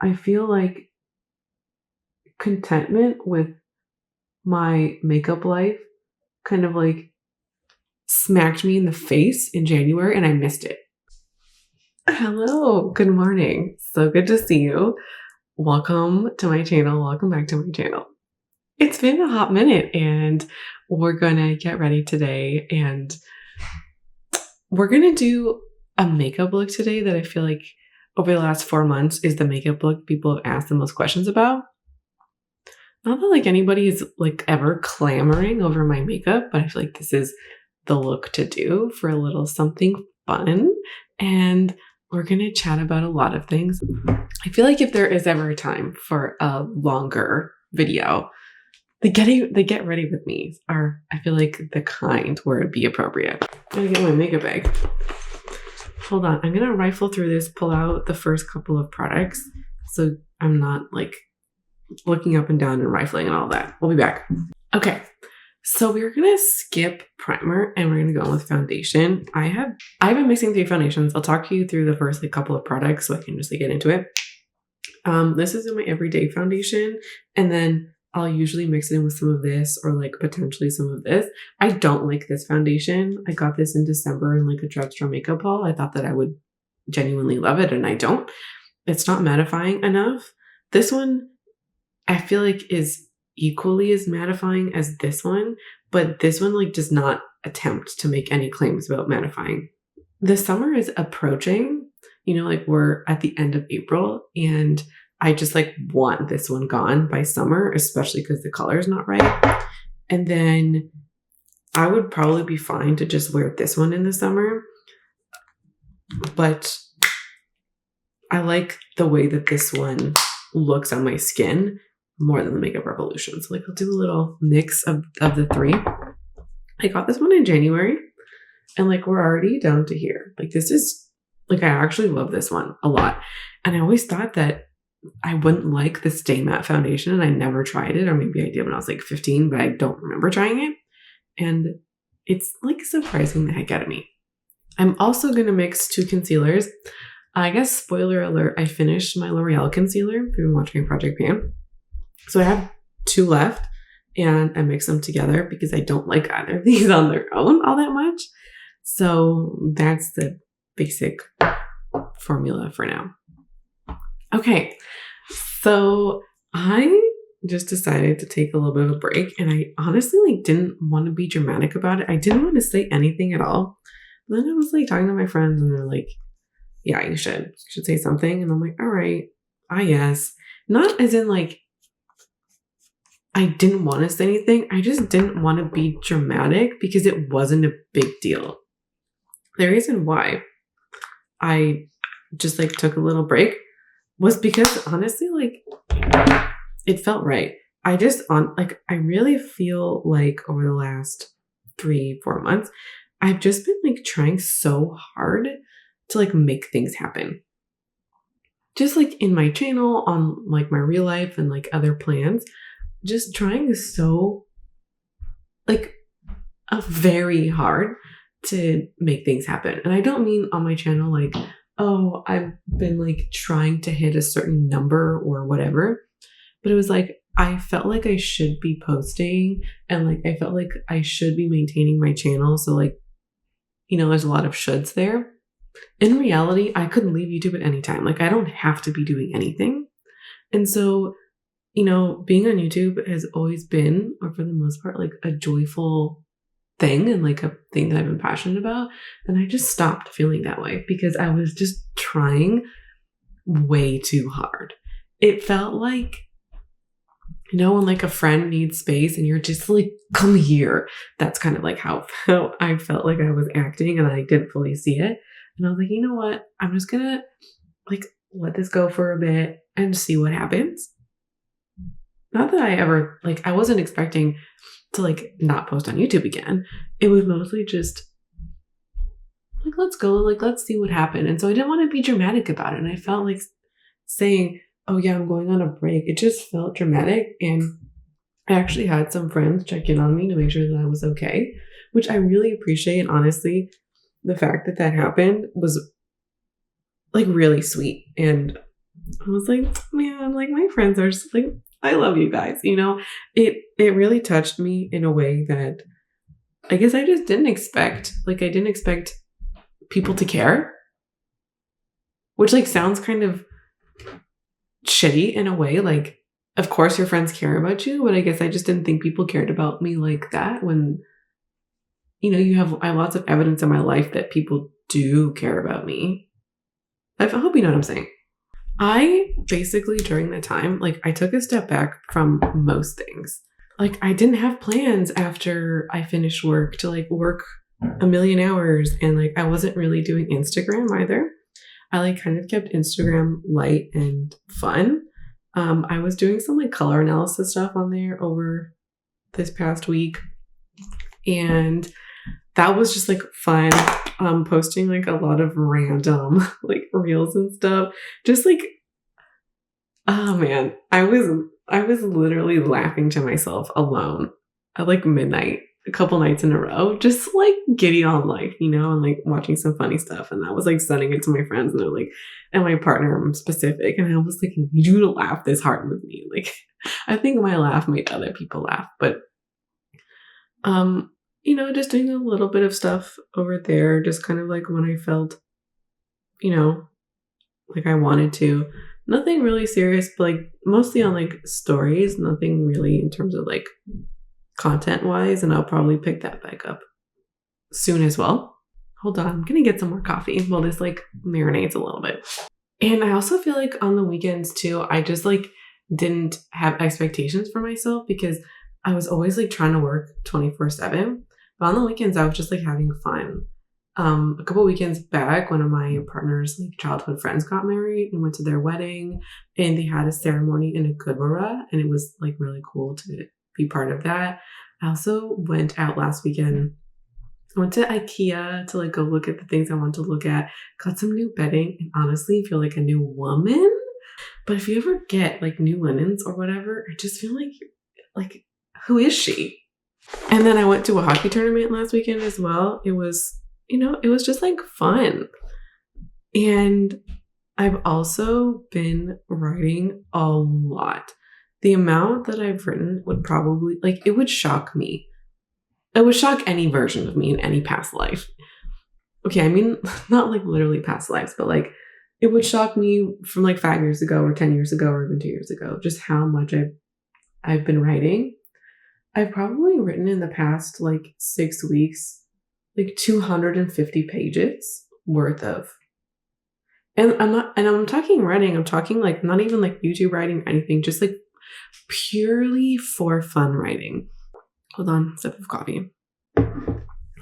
I feel like contentment with my makeup life kind of like smacked me in the face in January and I missed it. Hello, good morning. So good to see you. Welcome to my channel. Welcome back to my channel. It's been a hot minute and we're gonna get ready today and we're gonna do a makeup look today that I feel like over the last 4 months is the makeup look people have asked the most questions about. Not that like anybody is like ever clamoring over my makeup, but I feel like this is the look to do for a little something fun. And we're going to chat about a lot of things. I feel like if there is ever a time for a longer video, the get ready with me are, I feel like, the kind where it'd be appropriate. I'm going to get my makeup bag. Hold on. I'm going to rifle through this, pull out the first couple of products so I'm not like looking up and down and rifling and all that. We'll be back. Okay. So we're going to skip primer and we're going to go on with foundation. I've been mixing 3 foundations. I'll talk you through the first like couple of products so I can just like get into it. This is in my everyday foundation and then I'll usually mix it in with some of this or like potentially some of this. I don't like this foundation. I got this in December in like a drugstore makeup haul. I thought that I would genuinely love it and I don't. It's not mattifying enough. This one I feel like is equally as mattifying as this one, but this one like does not attempt to make any claims about mattifying. The summer is approaching, you know, like we're at the end of April and I just like want this one gone by summer, especially because the color is not right. And then I would probably be fine to just wear this one in the summer, but I like the way that this one looks on my skin more than the Makeup Revolution. So like I'll do a little mix of the 3. I got this one in January and like we're already down to here. Like this is like I actually love this one a lot. And I always thought that I wouldn't like the Stay Matte foundation and I never tried it, or maybe I did when I was like 15, but I don't remember trying it. And it's like surprising the heck out of me. I'm also going to mix 2 concealers. I guess spoiler alert, I finished my L'Oreal concealer if you've been watching Project Pan. So I have 2 left and I mix them together because I don't like either of these on their own all that much. So that's the basic formula for now. Okay, so I just decided to take a little bit of a break and I honestly like didn't want to be dramatic about it. I didn't want to say anything at all. But then I was like talking to my friends and they're like, yeah, you should say something. And I'm like, all right, yes. Not as in like, I didn't want to say anything. I just didn't want to be dramatic because it wasn't a big deal. The reason why I just like took a little break was because honestly, like it felt right. I really feel like over the last 3-4 months, I've just been like trying so hard to like make things happen. Just like in my channel, on like my real life and like other plans, just trying so like very hard to make things happen. And I don't mean on my channel like, oh, I've been like trying to hit a certain number or whatever. But it was like, I felt like I should be posting and like, I felt like I should be maintaining my channel. So like, you know, there's a lot of shoulds there. In reality, I could leave YouTube at any time. Like I don't have to be doing anything. And so, you know, being on YouTube has always been, or for the most part, like a joyful thing and like a thing that I've been passionate about. And I just stopped feeling that way because I was just trying way too hard. It felt like, you know, when like a friend needs space and you're just like, come here. That's kind of like how I felt like I was acting and I didn't fully see it. And I was like, you know what? I'm just going to like let this go for a bit and see what happens. Not that I ever, like, I wasn't expecting to like not post on YouTube again. It was mostly just like, let's go, like, let's see what happened. And so I didn't want to be dramatic about it. And I felt like saying, oh yeah, I'm going on a break. It just felt dramatic. And I actually had some friends check in on me to make sure that I was okay, which I really appreciate. And honestly, the fact that that happened was like really sweet. And I was like, man, like my friends are just like, I love you guys. It really touched me in a way that I guess I just didn't expect. Like I didn't expect people to care, which like sounds kind of shitty in a way. Like, of course your friends care about you, but I guess I just didn't think people cared about me like that when, I have lots of evidence in my life that people do care about me. I hope you know what I'm saying. I basically, during the time, like I took a step back from most things. Like I didn't have plans after I finished work to like work a million hours, and like I wasn't really doing Instagram either. I like kind of kept Instagram light and fun. I was doing some like color analysis stuff on there over this past week, and that was just like fun. Posting like a lot of random like reels and stuff. Just like, oh man, I was literally laughing to myself alone at like midnight, a couple nights in a row, just like giddy on life, and like watching some funny stuff. And I was like sending it to my friends, and they're like, and my partner specific. And I was like, I need you to laugh this hard with me. Like, I think my laugh made other people laugh, but just doing a little bit of stuff over there, just kind of like when I felt, like I wanted to. Nothing really serious, but like mostly on like stories, nothing really in terms of like content wise. And I'll probably pick that back up soon as well. Hold on, I'm gonna get some more coffee while this like marinates a little bit. And I also feel like on the weekends too, I just like didn't have expectations for myself because I was always like trying to work 24/7. But on the weekends, I was just like having fun. A couple weekends back, one of my partner's like childhood friends got married and went to their wedding, and they had a ceremony in a Gurdwara, and it was like really cool to be part of that. I also went out last weekend. I went to IKEA to like go look at the things I want to look at. Got some new bedding, and honestly, feel like a new woman. But if you ever get like new linens or whatever, I just feel like who is she? And then I went to a hockey tournament last weekend as well. It was just like fun. And I've also been writing a lot. The amount that I've written would probably, like, it would shock me. It would shock any version of me in any past life. Okay, I mean, not like literally past lives, but like, it would shock me from like 5 years ago or 10 years ago or even 2 years ago, just how much I've been writing. I've probably written in the past like 6 weeks, like 250 pages worth of, and I'm talking writing, I'm talking like not even like YouTube writing or anything, just like purely for fun writing. Hold on, sip of coffee.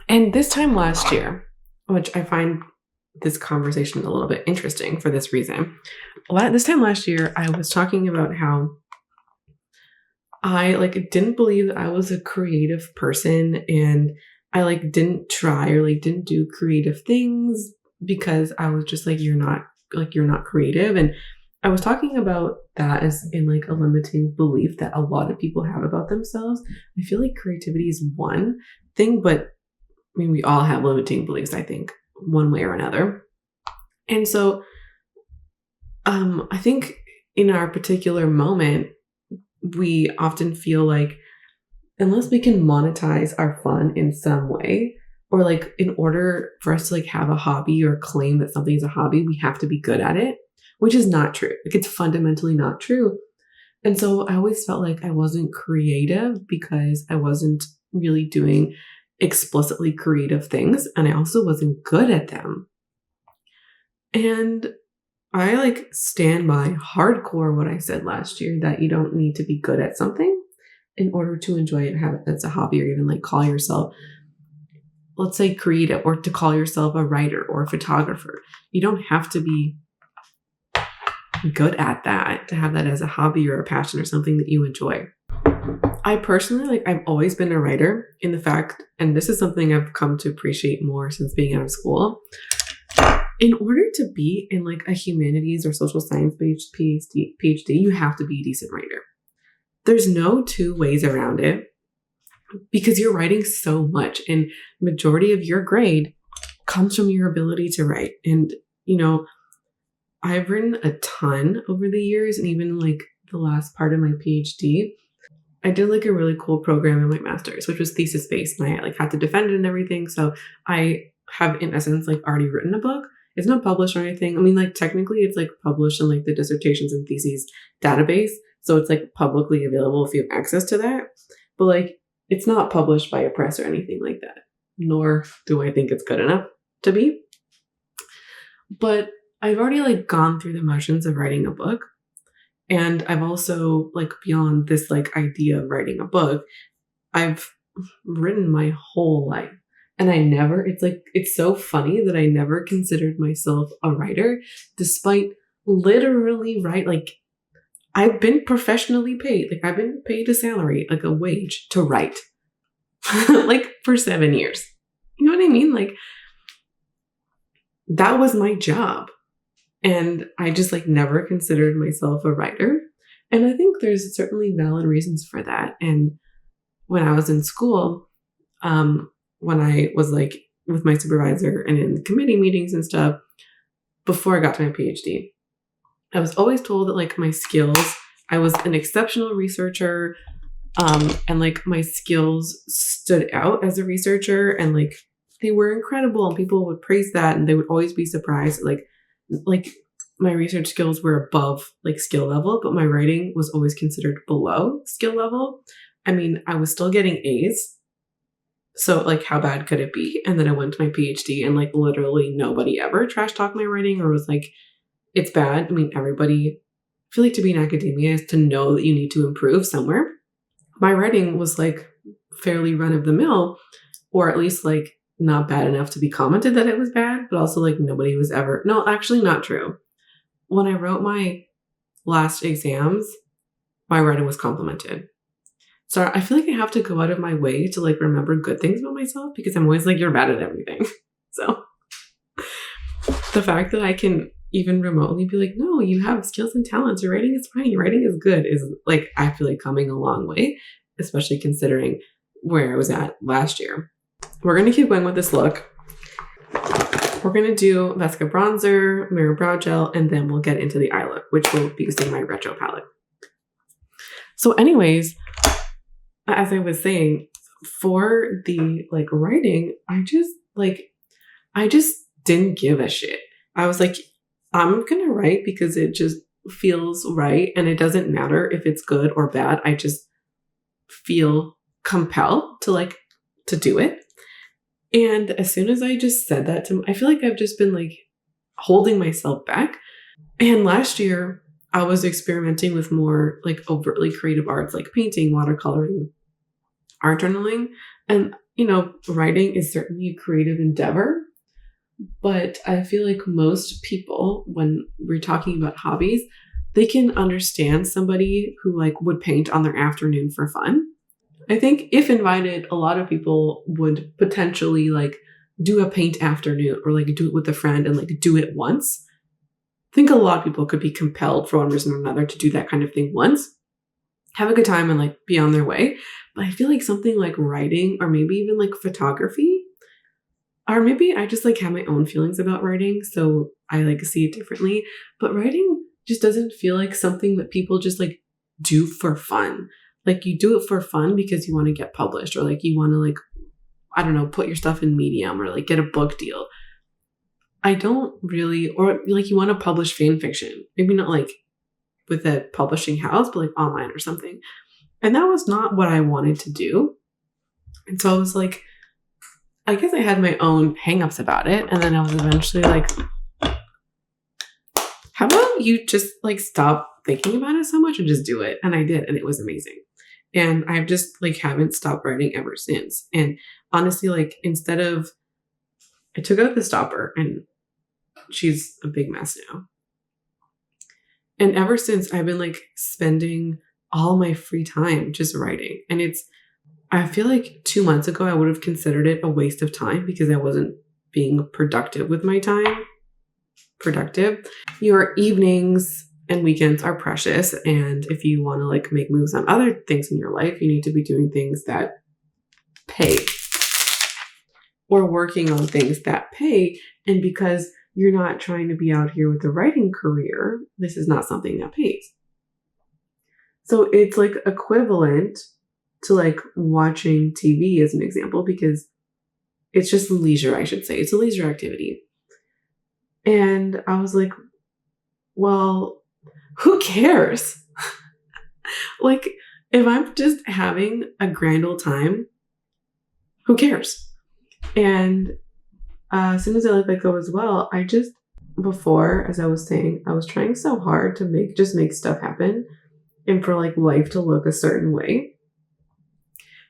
And this time last year, which I find this conversation a little bit interesting for this reason. This time last year, I was talking about how I like didn't believe that I was a creative person, and I like didn't try or like didn't do creative things because I was just like, you're not creative. And I was talking about that as in like a limiting belief that a lot of people have about themselves. I feel like creativity is one thing, but I mean, we all have limiting beliefs, I think, one way or another. And so I think in our particular moment, we often feel like unless we can monetize our fun in some way, or like in order for us to like have a hobby or claim that something is a hobby, we have to be good at it, which is not true. Like it's fundamentally not true. And so I always felt like I wasn't creative because I wasn't really doing explicitly creative things, and I also wasn't good at them. And I like stand by hardcore what I said last year, that you don't need to be good at something in order to enjoy it, have it as a hobby, or even like call yourself, let's say, creative, or to call yourself a writer or a photographer. You don't have to be good at that to have that as a hobby or a passion or something that you enjoy. I personally, like, I've always been a writer in the fact, and this is something I've come to appreciate more since being out of school. In order to be in like a humanities or social science-based PhD, you have to be a decent writer. There's no two ways around it because you're writing so much, and majority of your grade comes from your ability to write. And, I've written a ton over the years, and even like the last part of my PhD, I did like a really cool program in my master's, which was thesis based, and I like had to defend it and everything. So I have, in essence, like already written a book. It's not published or anything. I mean, like technically, it's like published in like the dissertations and theses database, so it's like publicly available if you have access to that. But like, it's not published by a press or anything like that. Nor do I think it's good enough to be. But I've already like gone through the motions of writing a book. And I've also like beyond this like idea of writing a book, I've written my whole life. And it's so funny that I never considered myself a writer, despite literally like I've been professionally paid. Like I've been paid a salary, like a wage to write like for 7 years. You know what I mean? Like that was my job. And I just like never considered myself a writer. And I think there's certainly valid reasons for that. And when I was in school, when I was like with my supervisor and in committee meetings and stuff, before I got to my PhD, I was always told that like my skills, I was an exceptional researcher, and like my skills stood out as a researcher, and like they were incredible, and people would praise that, and they would always be surprised like my research skills were above like skill level, but my writing was always considered below skill level. I mean, I was still getting A's. So like how bad could it be? And then I went to my PhD and like literally nobody ever trash talked my writing or was like, it's bad. I mean, everybody, I feel like to be in academia is to know that you need to improve somewhere. My writing was like fairly run of the mill, or at least like not bad enough to be commented that it was bad, but also like nobody was ever, no, actually not true. When I wrote my last exams, my writing was complimented. So I feel like I have to go out of my way to like remember good things about myself because I'm always like, you're bad at everything. So the fact that I can even remotely be like, no, you have skills and talents. Your writing is fine. Your writing is good is like, I feel like coming a long way, especially considering where I was at last year. We're going to keep going with this look. We're going to do Vesca bronzer, mirror brow gel, and then we'll get into the eye look, which will be using my retro palette. So anyways, as I was saying, for the like writing, I just didn't give a shit. I was like, I'm going to write because it just feels right. And it doesn't matter if it's good or bad. I just feel compelled to do it. And as soon as I just said that I feel like I've just been like holding myself back. And last year I was experimenting with more like overtly creative arts, like painting, watercoloring, art journaling. And, you know, writing is certainly a creative endeavor. But I feel like most people, when we're talking about hobbies, they can understand somebody who like would paint on their afternoon for fun. I think if invited, a lot of people would potentially like do a paint afternoon or like do it with a friend and like do it once. I think a lot of people could be compelled for one reason or another to do that kind of thing once, have a good time and like be on their way. But I feel like something like writing or maybe even like photography, or maybe I just like have my own feelings about writing, so I like see it differently. But writing just doesn't feel like something that people just like do for fun. Like you do it for fun because you want to get published or like you want to like, I don't know, put your stuff in Medium or like get a book deal. I don't really, or like you want to publish fan fiction, maybe not like with a publishing house, but like online or something. And that was not what I wanted to do. And so I was like, I guess I had my own hangups about it. And then I was eventually like, how about you just like stop thinking about it so much and just do it? And I did. And it was amazing. And I've just like haven't stopped writing ever since. And honestly, like instead of, I took out the stopper and she's a big mess now. And ever since I've been like spending all my free time just writing. And I feel like 2 months ago, I would have considered it a waste of time because I wasn't being productive with my time. Productive. Your evenings and weekends are precious. And if you want to like make moves on other things in your life, you need to be doing things that pay or working on things that pay. And because you're not trying to be out here with a writing career, this is not something that pays. So it's like equivalent to like watching TV as an example, because it's just leisure, I should say. It's a leisure activity. And I was like, well, who cares? Like, if I'm just having a grand old time, who cares? And as soon as I let go as well, before, as I was saying, I was trying so hard to make stuff happen and for like life to look a certain way.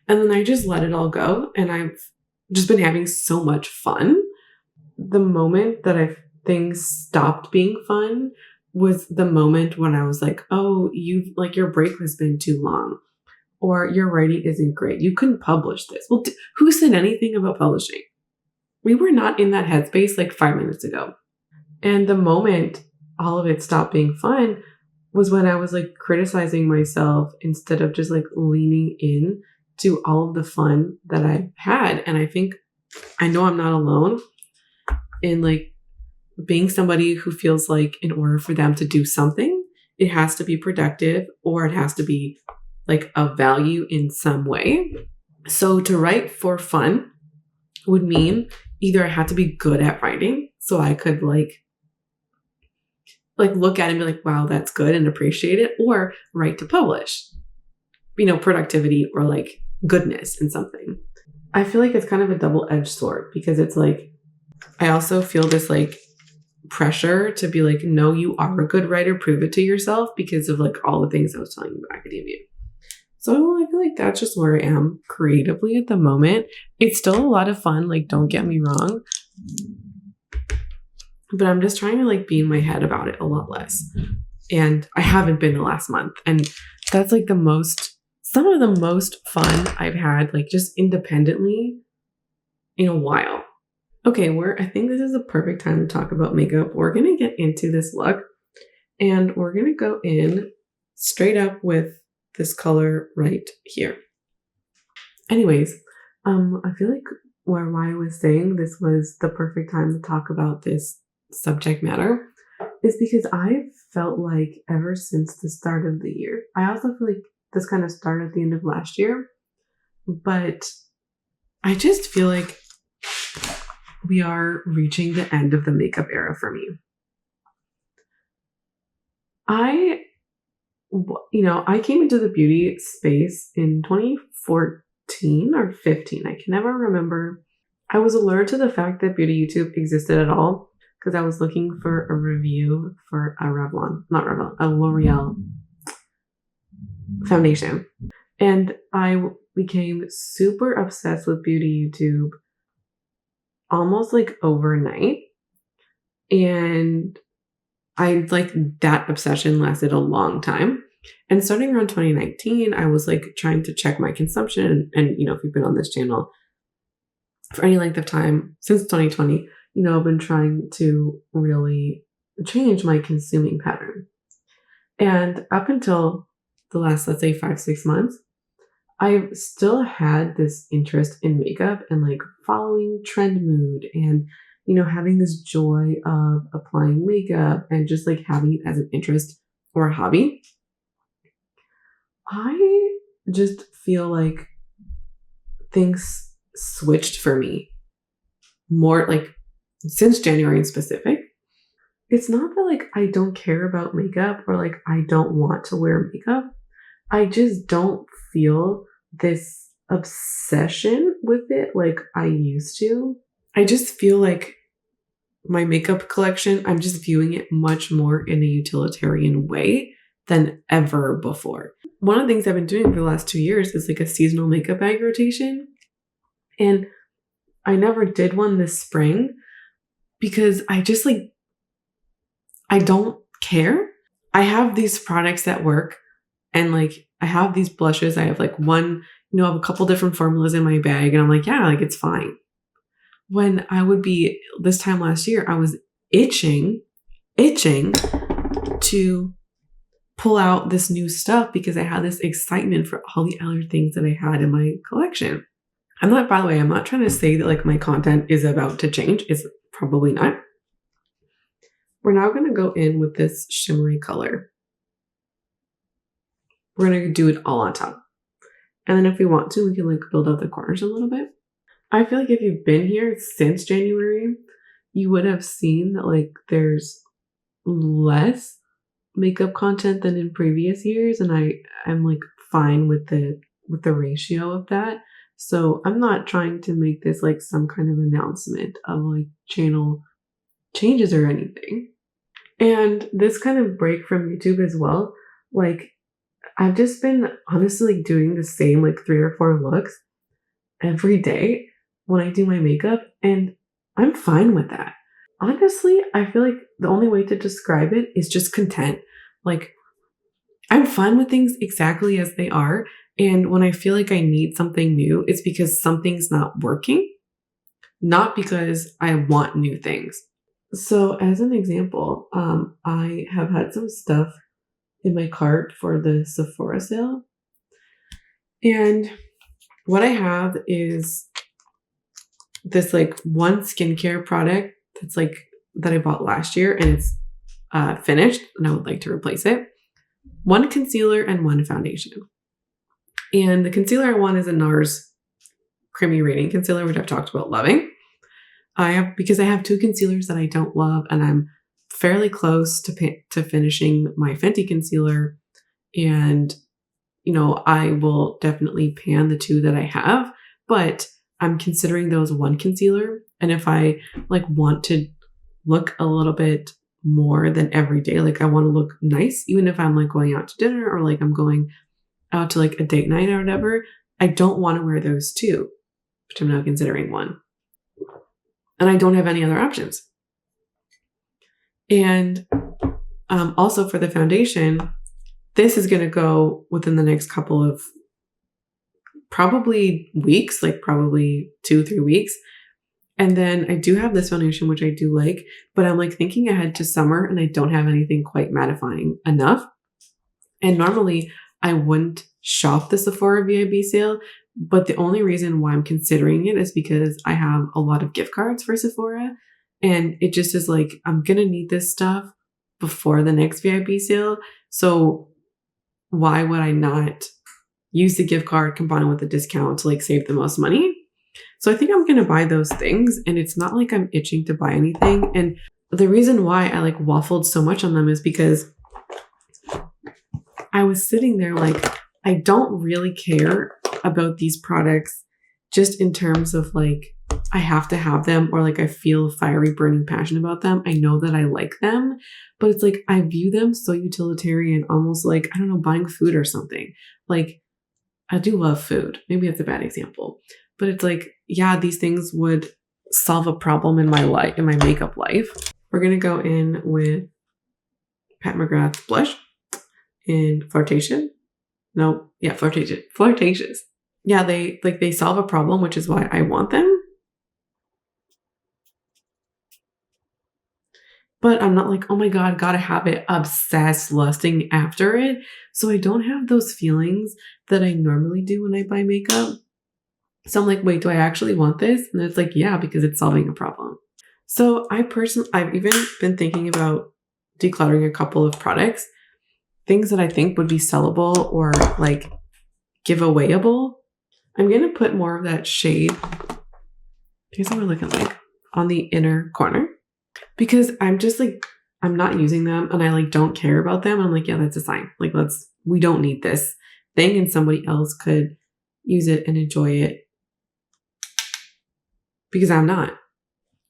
And then I just let it all go. And I've just been having so much fun. The moment that things stopped being fun was the moment when I was like, oh, your break has been too long, or your writing isn't great. You couldn't publish this. Well, who said anything about publishing? We were not in that headspace like 5 minutes ago. And the moment all of it stopped being fun was when I was like criticizing myself instead of just like leaning in to all of the fun that I had. And I know I'm not alone in like being somebody who feels like in order for them to do something, it has to be productive or it has to be like of value in some way. So to write for fun would mean either I had to be good at writing so I could like look at it and be like, wow, that's good and appreciate it, or write to publish, productivity or like goodness in something. I feel like it's kind of a double-edged sword, because it's like, I also feel this like pressure to be like, no, you are a good writer, prove it to yourself, because of like all the things I was telling you about academia. So I feel like that's just where I am creatively at the moment. It's still a lot of fun, like don't get me wrong, but I'm just trying to like be in my head about it a lot less. And I haven't been the last month. And that's like some of the most fun I've had, like just independently in a while. Okay, I think this is a perfect time to talk about makeup. We're going to get into this look, and we're going to go in straight up with this color right here. Anyways, I feel like why I was saying this was the perfect time to talk about this subject matter is because I felt like ever since the start of the year, I also feel like this kind of started at the end of last year, but I just feel like we are reaching the end of the makeup era for me. I came into the beauty space in 2014 or 15. I can never remember. I was alerted to the fact that Beauty YouTube existed at all because I was looking for a review for a L'Oreal foundation. And I became super obsessed with Beauty YouTube almost like overnight. And that obsession lasted a long time. And starting around 2019, I was like trying to check my consumption. And if you've been on this channel for any length of time since 2020, I've been trying to really change my consuming pattern. And up until the last, let's say 5-6 months, I've still had this interest in makeup and like following trend mood and, having this joy of applying makeup and just like having it as an interest or a hobby. I just feel like things switched for me more like since January in specific. It's not that like I don't care about makeup or like I don't want to wear makeup. I just don't feel this obsession with it like I used to. I just feel like my makeup collection, I'm just viewing it much more in a utilitarian way than ever before. One of the things I've been doing for the last 2 years is like a seasonal makeup bag rotation. And I never did one this spring because I just like, I don't care. I have these products that work and like I have these blushes. I have like one, I have a couple different formulas in my bag and I'm like, yeah, like it's fine. When I would be this time last year, I was itching to pull out this new stuff because I had this excitement for all the other things that I had in my collection. By the way, I'm not trying to say that like my content is about to change. It's probably not. We're now going to go in with this shimmery color. We're going to do it all on top. And then if we want to, we can like build out the corners a little bit. I feel like if you've been here since January, you would have seen that like there's less makeup content than in previous years. And I'm like fine with the ratio of that. So I'm not trying to make this like some kind of announcement of like channel changes or anything. And this kind of break from YouTube as well, like I've just been honestly doing the same like 3 or 4 looks every day when I do my makeup, and I'm fine with that. Honestly, I feel like the only way to describe it is just content. Like I'm fine with things exactly as they are, and when I feel like I need something new, it's because something's not working, not because I want new things. So as an example, I have had some stuff in my cart for the Sephora sale. And what I have is this like one skincare product that's like that I bought last year, and it's finished and I would like to replace it. One concealer and one foundation. And the concealer I want is a NARS Creamy Radiant Concealer, which I've talked about loving. Because I have 2 concealers that I don't love, and I'm fairly close to finishing my Fenty concealer. And, you know, I will definitely pan the 2 that I have, but I'm considering those one concealer. And if I like want to look a little bit more than every day, like I want to look nice, even if I'm like going out to dinner or like I'm going out to like a date night or whatever, I don't want to wear those 2, which I'm now considering one. And I don't have any other options. And also for the foundation, this is going to go within the next couple of probably weeks, like probably 2-3 weeks. And then I do have this foundation, which I do like, but I'm like thinking ahead to summer and I don't have anything quite mattifying enough. And normally I wouldn't shop the Sephora VIB sale, but the only reason why I'm considering it is because I have a lot of gift cards for Sephora, and it just is like, I'm going to need this stuff before the next VIB sale. So why would I not use the gift card combined with the discount to like save the most money? So I think I'm going to buy those things, and it's not like I'm itching to buy anything. And the reason why I like waffled so much on them is because I was sitting there like, I don't really care about these products just in terms of like, I have to have them, or like I feel fiery burning passion about them. I know that I like them, but it's like I view them so utilitarian, almost like, I don't know, buying food or something. Like I do love food. Maybe that's a bad example, but it's like, yeah, these things would solve a problem in my life, in my makeup life. We're going to go in with Pat McGrath's blush in Flirtation. No, yeah, Flirtatious. Yeah, they solve a problem, which is why I want them. But I'm not like, oh my God, gotta have it, obsessed, lusting after it. So I don't have those feelings that I normally do when I buy makeup. So I'm like, wait, do I actually want this? And it's like, yeah, because it's solving a problem. So I've even been thinking about decluttering a couple of products, things that I think would be sellable or like giveawayable. I'm going to put more of that shade. Here's what we're looking like on the inner corner, because I'm just like, I'm not using them and I like don't care about them. I'm like, yeah, that's a sign. Like, we don't need this thing, and somebody else could use it and enjoy it, because I'm not.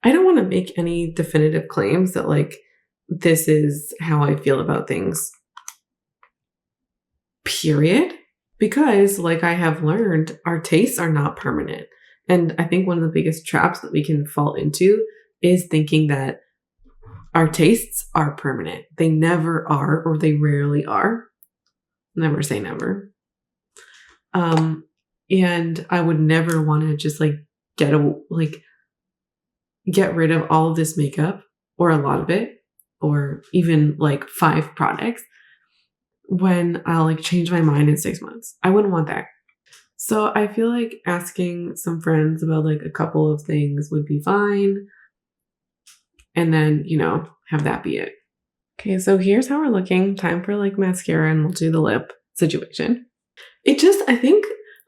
I don't want to make any definitive claims that like, this is how I feel about things, period. Because like I have learned, our tastes are not permanent. And I think one of the biggest traps that we can fall into is thinking that our tastes are permanent. They never are, or they rarely are. Never say never. And I would never want to just like get rid of all of this makeup, or a lot of it, or even like 5 products, when I'll like change my mind in 6 months. I wouldn't want that. So I feel like asking some friends about like a couple of things would be fine. And then, have that be it. Okay, so here's how we're looking. Time for like mascara, and we'll do the lip situation. I think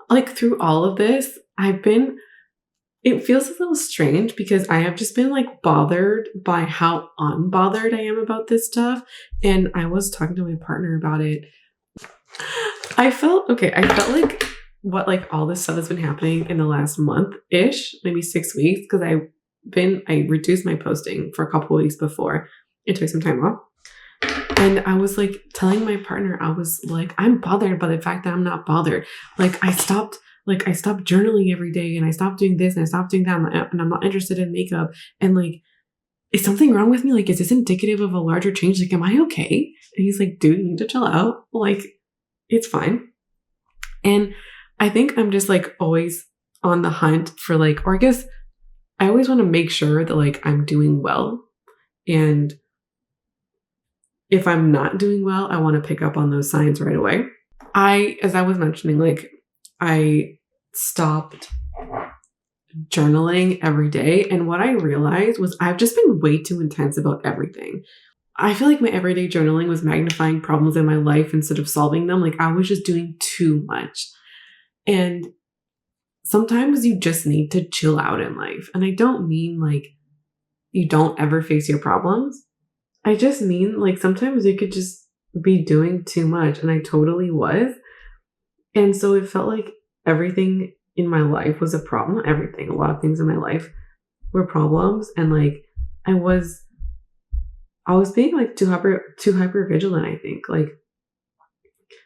like through all of this, it feels a little strange because I have just been like bothered by how unbothered I am about this stuff. And I was talking to my partner about it. I felt like what like all this stuff has been happening in the last month-ish, maybe 6 weeks, because I reduced my posting for a couple of weeks before I took some time off. And I was like telling my partner, I was like, I'm bothered by the fact that I'm not bothered. Like I stopped journaling every day, and I stopped doing this and I stopped doing that, and I'm not interested in makeup. And like, is something wrong with me? Like, is this indicative of a larger change? Like, am I okay? And he's like, dude, you need to chill out. Like, it's fine. And I think I'm just like always on the hunt for like, or I guess I always want to make sure that like I'm doing well. And if I'm not doing well, I want to pick up on those signs right away. As I was mentioning, like I stopped journaling every day. And what I realized was I've just been way too intense about everything. I feel like my everyday journaling was magnifying problems in my life instead of solving them. Like I was just doing too much. And sometimes you just need to chill out in life. And I don't mean like you don't ever face your problems. I just mean like sometimes you could just be doing too much. And I totally was. And so it felt like everything in my life was a problem. Not everything. A lot of things in my life were problems. And like I was being like too hyper vigilant, I think. Like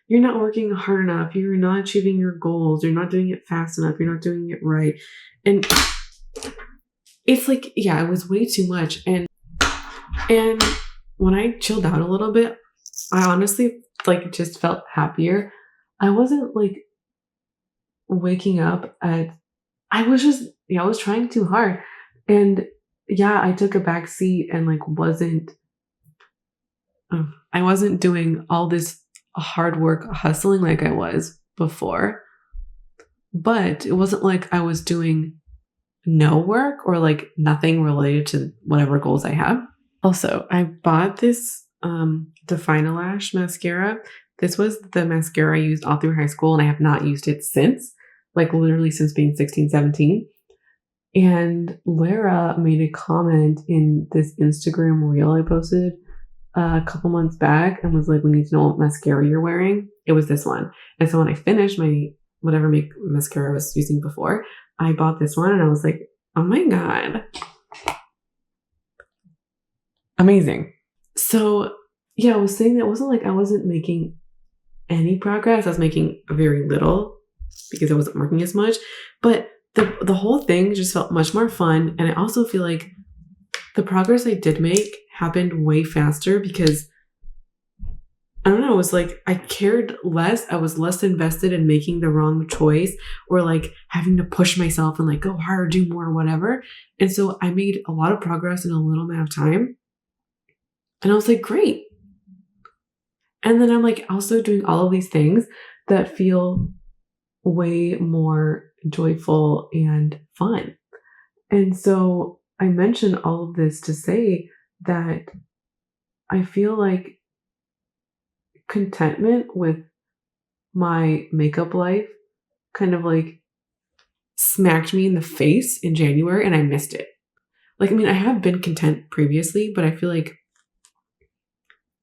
you're not working hard enough, you're not achieving your goals, you're not doing it fast enough, you're not doing it right. And it's like, yeah, it was way too much. And when I chilled out a little bit, I honestly like just felt happier. I wasn't like waking up I was trying too hard. And yeah, I took a back seat and like I wasn't doing all this hard work hustling like I was before. But it wasn't like I was doing no work or like nothing related to whatever goals I have. Also, I bought this Define-A-Lash mascara. This was the mascara I used all through high school, and I have not used it since, like literally since being 16, 17. And Lara made a comment in this Instagram reel I posted a couple months back and was like, we need to know what mascara you're wearing. It was this one. And so when I finished my whatever mascara I was using before, I bought this one and I was like, oh my God. Amazing. So yeah, I was saying that it wasn't like I wasn't making any progress. I was making very little because I wasn't working as much. But the whole thing just felt much more fun. And I also feel like the progress I did make happened way faster because I don't know, it was like I cared less. I was less invested in making the wrong choice or like having to push myself and like go harder, do more, whatever. And so I made a lot of progress in a little amount of time. And I was like, great. And then I'm like also doing all of these things that feel way more joyful and fun. And so I mention all of this to say that I feel like contentment with my makeup life kind of like smacked me in the face in January and I missed it. Like, I mean, I have been content previously, but I feel like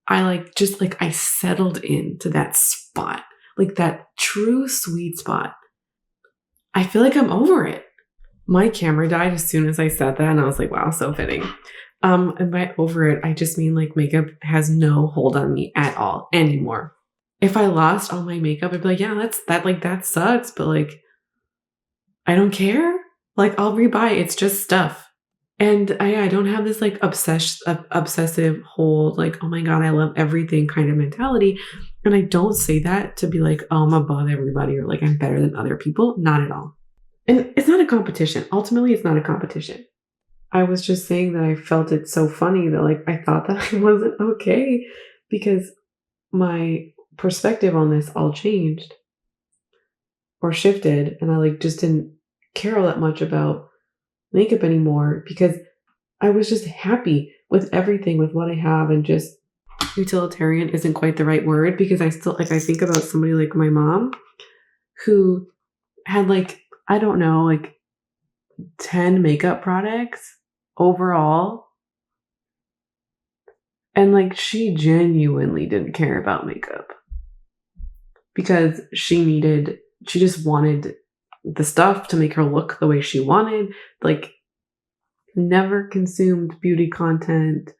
I settled into that spot, like that true sweet spot. I feel like I'm over it. My camera died as soon as I said that, and I was like, wow, so fitting. And by over it, I just mean like makeup has no hold on me at all anymore. If I lost all my makeup, I'd be like, yeah, that sucks, but like, I don't care. Like, I'll rebuy. It's just stuff. And I don't have this like obsessive whole like, oh my God, I love everything kind of mentality. And I don't say that to be like, oh, I'm above everybody or like I'm better than other people. Not at all. And it's not a competition. Ultimately, it's not a competition. I was just saying that I felt it so funny that like I thought that I wasn't okay because my perspective on this all changed or shifted. And I like just didn't care all that much about makeup anymore because I was just happy. with everything, with what I have, and just utilitarian isn't quite the right word, because I still, like, I think about somebody like my mom who had, like, I don't know, like 10 makeup products overall. And like, she genuinely didn't care about makeup because she just wanted the stuff to make her look the way she wanted. Like, never consumed beauty content,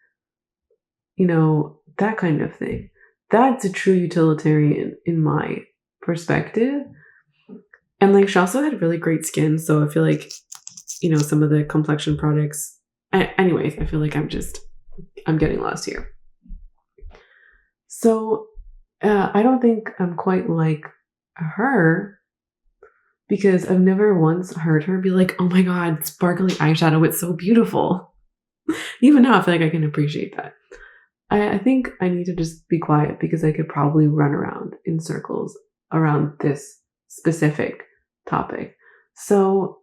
that kind of thing. That's a true utilitarian in my perspective. And like, she also had really great skin. So I feel like, some of the complexion products. Anyways, I feel like I'm getting lost here. So I don't think I'm quite like her, because I've never once heard her be like, oh my God, sparkly eyeshadow, it's so beautiful. Even now, I feel like I can appreciate that. I think I need to just be quiet, because I could probably run around in circles around this specific topic. So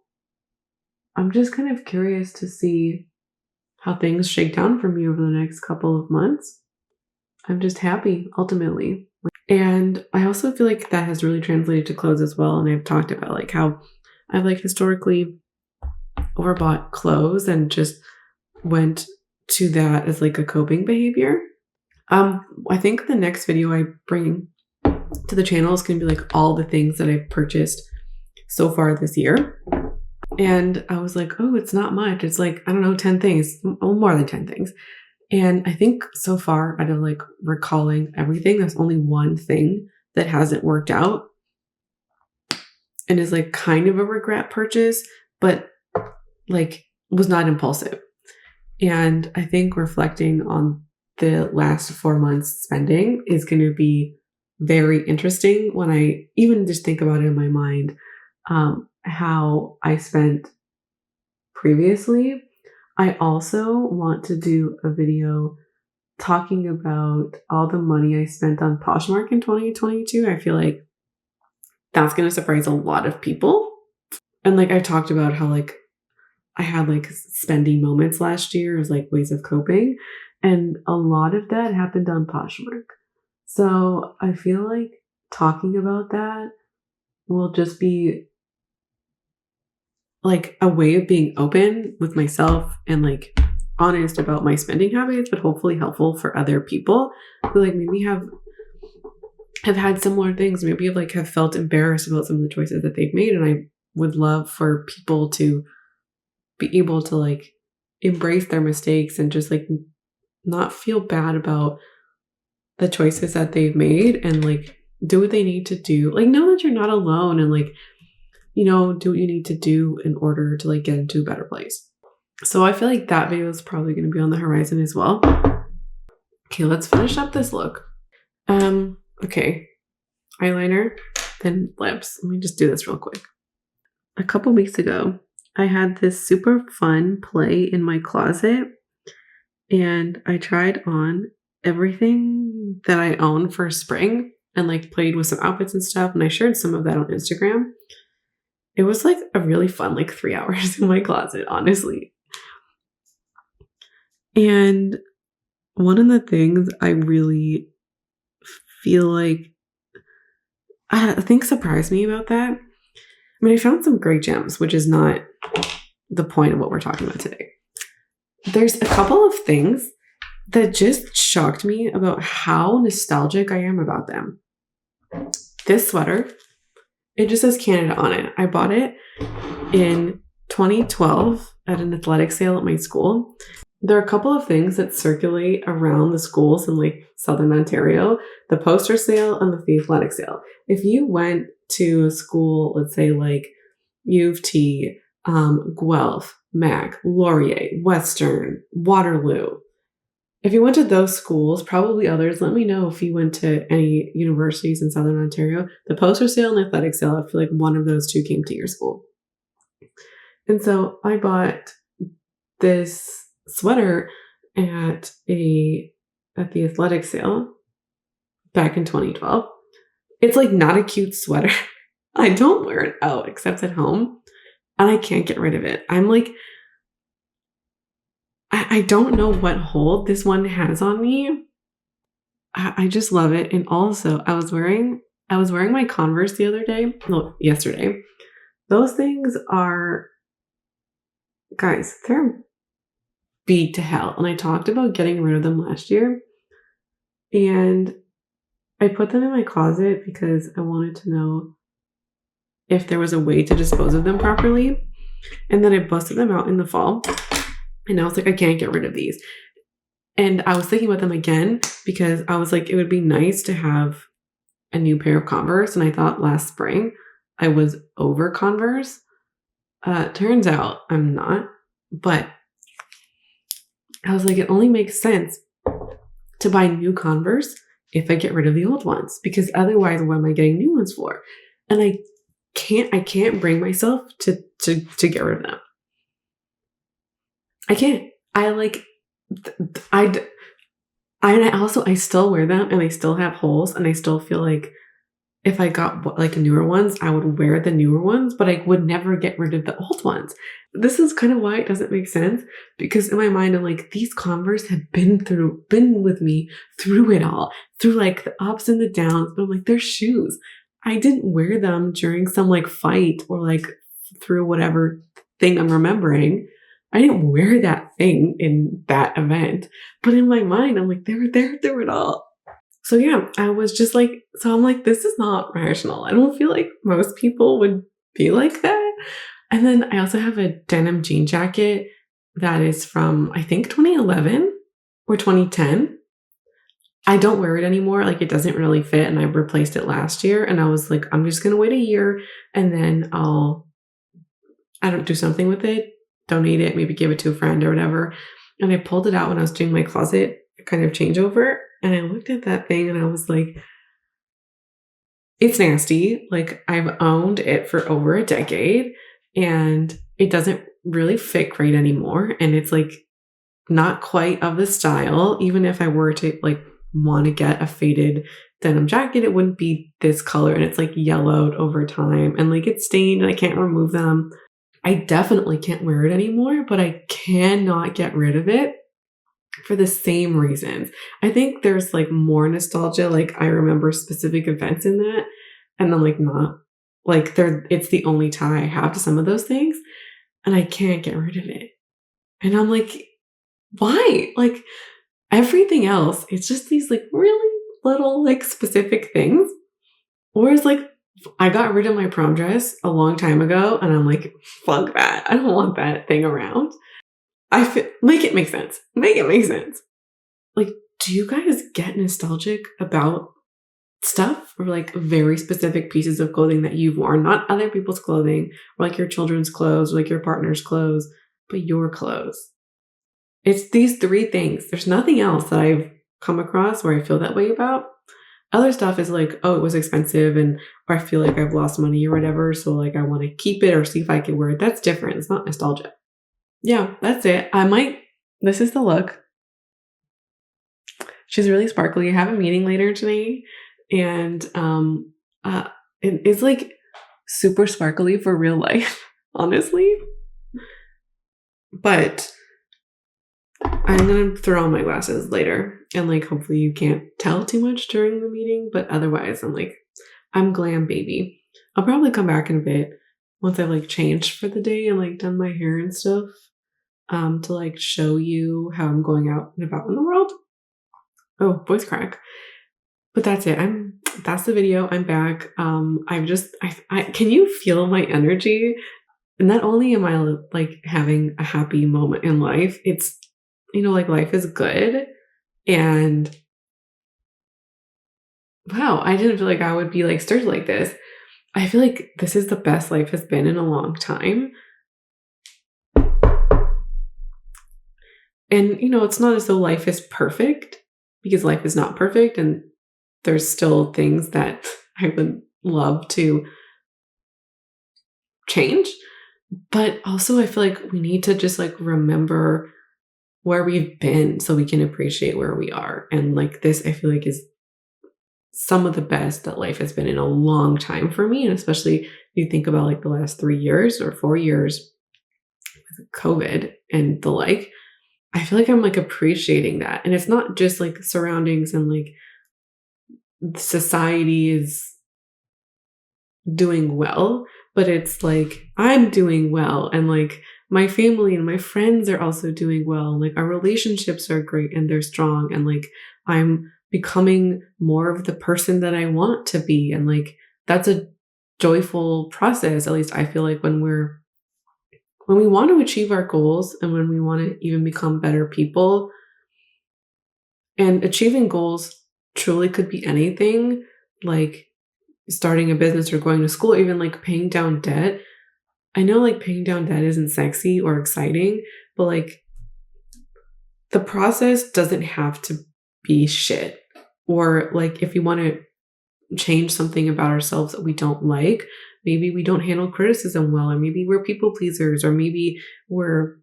I'm just kind of curious to see how things shake down for me over the next couple of months. I'm just happy, ultimately. And I also feel like that has really translated to clothes as well. And I've talked about like how I've like historically overbought clothes and just went to that as like a coping behavior. I think the next video I bring to the channel is going to be like all the things that I've purchased so far this year. And I was like, oh, it's not much. It's like, I don't know, 10 things, more than 10 things. And I think so far, out of like recalling everything, there's only one thing that hasn't worked out and is like kind of a regret purchase, but like was not impulsive. And I think reflecting on the last 4 months spending is going to be very interesting when I even just think about it in my mind, how I spent previously. I also want to do a video talking about all the money I spent on Poshmark in 2022. I feel like that's going to surprise a lot of people. And like, I talked about how like I had like spending moments last year as like ways of coping. And a lot of that happened on Poshmark. So I feel like talking about that will just be like a way of being open with myself and like honest about my spending habits, but hopefully helpful for other people who like maybe have had similar things, maybe have felt embarrassed about some of the choices that they've made. And I would love for people to be able to like embrace their mistakes and just like not feel bad about the choices that they've made and like do what they need to do. Like, know that you're not alone and like, do what you need to do in order to like get into a better place. So I feel like that video is probably going to be on the horizon as well. Okay, let's finish up this look. Okay, eyeliner, then lips. Let me just do this real quick. A couple weeks ago, I had this super fun play in my closet, and I tried on everything that I own for spring and like played with some outfits and stuff, and I shared some of that on Instagram. It was like a really fun like 3 hours in my closet, honestly. And one of the things I really feel like I think surprised me about that, I mean, I found some great gems, which is not the point of what we're talking about today. There's a couple of things that just shocked me about how nostalgic I am about them. This sweater, it just says Canada on it. I bought it in 2012 at an athletic sale at my school. There are a couple of things that circulate around the schools in like Southern Ontario, the poster sale and the athletic sale. If you went to a school, let's say like U of T, Guelph, Mac, Laurier, Western, Waterloo, if you went to those schools, probably others, let me know if you went to any universities in Southern Ontario. The poster sale and the athletic sale, I feel like one of those two came to your school. And so I bought this sweater at the athletic sale back in 2012. It's like not a cute sweater. I don't wear it out except at home, and I can't get rid of it. I'm like, I don't know what hold this one has on me. I just love it. And also, I was wearing my Converse the other day. No, yesterday. Those things are, guys, they're beat to hell. And I talked about getting rid of them last year. And I put them in my closet because I wanted to know if there was a way to dispose of them properly. And then I busted them out in the fall. And I was like, I can't get rid of these. And I was thinking about them again because I was like, it would be nice to have a new pair of Converse. And I thought last spring I was over Converse. Turns out I'm not. But I was like, it only makes sense to buy new Converse if I get rid of the old ones. Because otherwise, what am I getting new ones for? And I can't bring myself to get rid of them. I can't. I still wear them and they still have holes, and I still feel like if I got like newer ones, I would wear the newer ones, but I would never get rid of the old ones. This is kind of why it doesn't make sense, because in my mind, I'm like, these Converse have been with me through it all, through like the ups and the downs, but I'm like, they're shoes. I didn't wear them during some like fight or like through whatever thing I'm remembering. I didn't wear that thing in that event, but in my mind, I'm like, they were there through it all. So yeah, I was just like, so I'm like, this is not rational. I don't feel like most people would be like that. And then I also have a denim jean jacket that is from, I think 2011 or 2010. I don't wear it anymore. Like, it doesn't really fit, and I replaced it last year. And I was like, I'm just going to wait a year and then I don't do something with it, donate it, maybe give it to a friend or whatever. And I pulled it out when I was doing my closet kind of changeover. And I looked at that thing and I was like, it's nasty. Like, I've owned it for over a decade and it doesn't really fit great anymore. And it's like not quite of the style. Even if I were to like want to get a faded denim jacket, it wouldn't be this color. And it's like yellowed over time and like it's stained and I can't remove them. I definitely can't wear it anymore, but I cannot get rid of it for the same reasons. I think there's like more nostalgia. Like, I remember specific events in that, and I'm like, not like it's the only tie I have to some of those things, and I can't get rid of it. And I'm like, why? Like, everything else, it's just these like really little like specific things. Whereas like, I got rid of my prom dress a long time ago, and I'm like, fuck that. I don't want that thing around. Make it make sense. Make it make sense. Like, do you guys get nostalgic about stuff, or like very specific pieces of clothing that you've worn? Not other people's clothing, or like your children's clothes, or like your partner's clothes, but your clothes. It's these three things. There's nothing else that I've come across where I feel that way about. Other stuff is like, oh, it was expensive, or I feel like I've lost money or whatever, so like I want to keep it or see if I can wear it. That's different. It's not nostalgia. Yeah, that's it. This is the look. She's really sparkly. I have a meeting later today, and it's like super sparkly for real life, honestly. But I'm gonna throw on my glasses later, and like hopefully you can't tell too much during the meeting, but otherwise I'm glam baby. I'll probably come back in a bit once I've like changed for the day and like done my hair and stuff, to like show you how I'm going out and about in the world. Oh, voice crack. But that's it. That's the video. I'm back. I can you feel my energy? And not only am I like having a happy moment in life, it's, like life is good. And wow, I didn't feel like I would be like stirred like this. I feel like this is the best life has been in a long time. And, it's not as though life is perfect, because life is not perfect. And there's still things that I would love to change. But also I feel like we need to just like remember where we've been so we can appreciate where we are. And like this, I feel like is some of the best that life has been in a long time for me. And especially if you think about like the last 3 years or 4 years with COVID and the like, I feel like I'm like appreciating that. And it's not just like surroundings and like society is doing well, but it's like I'm doing well, and like my family and my friends are also doing well. Like our relationships are great and they're strong, and like I'm becoming more of the person that I want to be. And like that's a joyful process. At least I feel like when we want to achieve our goals and when we want to even become better people, and achieving goals truly could be anything, like starting a business or going to school, even like paying down debt. I know like paying down debt isn't sexy or exciting, but like the process doesn't have to be shit. Or like if you want to change something about ourselves that we don't like, maybe we don't handle criticism well, or maybe we're people pleasers, or maybe we're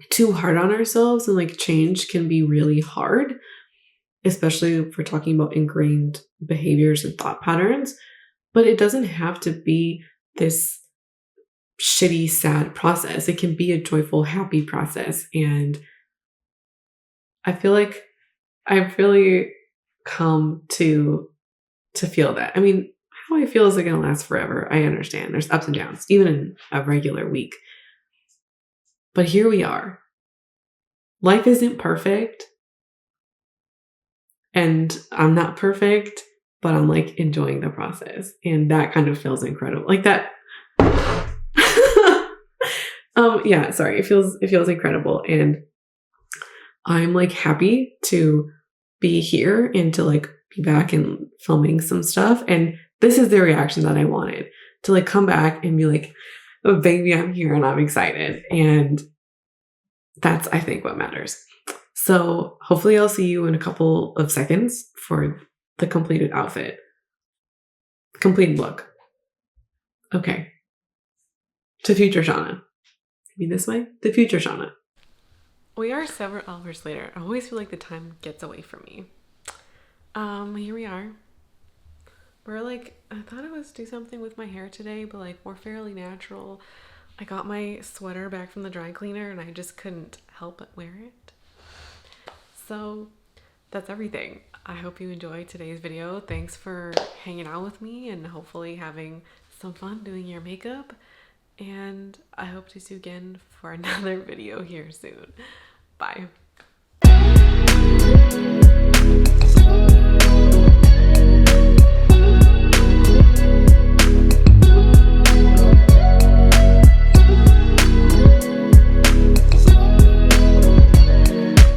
too hard on ourselves, and like change can be really hard, especially if we're talking about ingrained behaviors and thought patterns. But it doesn't have to be this shitty, sad process. It can be a joyful, happy process. And I feel like I've really come to feel that. I mean, how I feel isn't going to last forever. I understand. There's ups and downs, even in a regular week. But here we are. Life isn't perfect. And I'm not perfect, but I'm like enjoying the process. And that kind of feels incredible. Like that. Yeah, sorry. It feels incredible. And I'm like happy to be here and to like be back and filming some stuff. And this is the reaction that I wanted, to like come back and be like, oh, baby, I'm here and I'm excited. And that's, I think, what matters. So hopefully I'll see you in a couple of seconds for the completed outfit, completed look. Okay. To future Shawna. Maybe this way? The future Shawna. We are several hours later. I always feel like the time gets away from me. Here we are. We're like, I thought I was do something with my hair today, but like we're fairly natural. I got my sweater back from the dry cleaner and I just couldn't help but wear it. So that's everything. I hope you enjoyed today's video. Thanks for hanging out with me and hopefully having some fun doing your makeup. And I hope to see you again for another video here soon. Bye.